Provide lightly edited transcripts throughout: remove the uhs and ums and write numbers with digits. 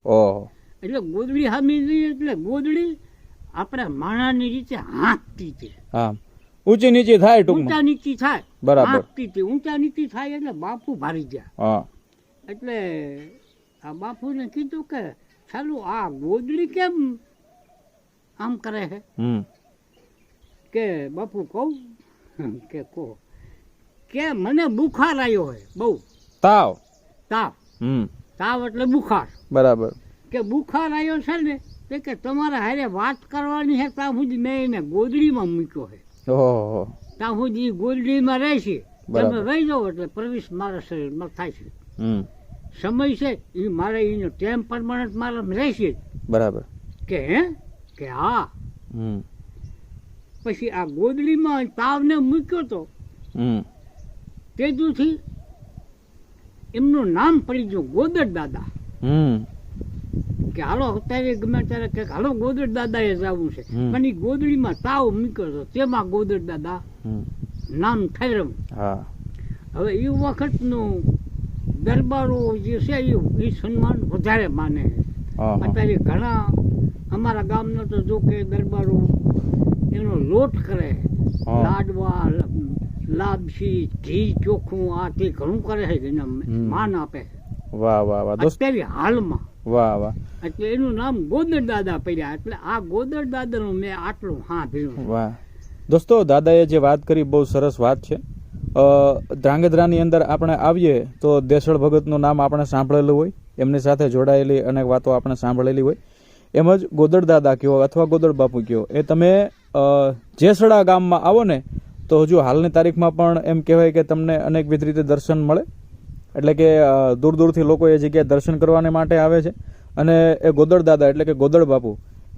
ઓહો. એટલે ગોદડી હામી નહીં, એટલે ગોદડી આપણે માણાની રીતે હાંકતી છે, હા, ઊંચી નીચી થાય ટૂંકમાં. ઊંચા નીચી થાય, બરાબર. હાંકતી હતી, ઊંચા નીચી થાય એટલે બાપુ ભારી ગયા. હા. એટલે આ બાપુને કીધું કે ચાલુ આ ગોદડી કેમ આમ કરે છે? કે બાપુ કહું કે કહો કે મને બુખાર આવ્યો હોય બહુ, તાવ. તાવ. તાવ એટલે બુખાર. બરાબર. કે બુખાર આવ્યો છે ને તે કે તમારે હારે વાત કરવાની છે, ત્યાં સુધી મેં એને ગોદડીમાં મૂક્યો છે. ઓહો. ત્યાં સુધી ગોદડીમાં રહેશે, બરાબર. તમે રહી જાઓ એટલે પ્રવેશ મારા શરીરમાં થાય છે. હમ. સમય છે એ મારે એનો ટેમ પરમાનન્ટ મારા રહેશે. બરાબર. કે હે કે હા. હમ. પછી આ ગોદડીમાં તાવને મૂક્યો તો તેજુથી એમનું નામ પડી ગયું ગોદડ દાદા. કે હાલો અત્યારે ગમે ત્યારે કે હાલો ગોદડ દાદા એ જવું છે, પણ એ ગોદડીમાં તાવ મૂક્યો હતો તેમાં ગોદડ દાદા નામ ઠેરવું. હવે એ વખતનું દરબારો જે છે એ સન્માન વધારે માને છે. અત્યારે ઘણા અમારા ગામનો તો જો કે દરબારો એનો લોટ કરે, લાડવા, લાપસી, ઘી ચોખ્ખું, આ તે ઘણું કરે છે, એને માન આપે. વાહ વાહ વાહ દોસ્ત. અત્યારે હાલમાં વાહ વાહ. એટલે એનું નામ ગોદડ દાદા પડ્યા. એટલે આ ગોદડ દાદાનું મેં આટલું સાંભળ્યું. વાહ દોસ્તો, દાદાએ જે વાત કરી બહુ સરસ વાત છે. ધ્રાંગધ્રાની અંદર આપણે આવીએ તો દેસળ ભગતનું નામ આપણે સાંભળેલું હોય, એમની સાથે જોડાયેલી અનેક વાતો આપણે સાંભળેલી હોય. એમ જ ગોદડ દાદા કહો અથવા ગોદડ બાપુ કહો, એ તમે જેસડા ગામમાં આવો ને તો હજુ હાલની તારીખમાં પણ એમ કહેવાય કે તમને અનેકવિધ રીતે દર્શન મળે. એટલે કે દૂર દૂરથી લોકો એ જગ્યાએ દર્શન કરવાને માટે આવે છે. અને એ ગોદડ દાદા એટલે કે ગોદડ બાપુ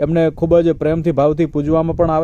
એમને ખૂબ જ પ્રેમથી ભાવથી પૂજવામાં પણ આવે.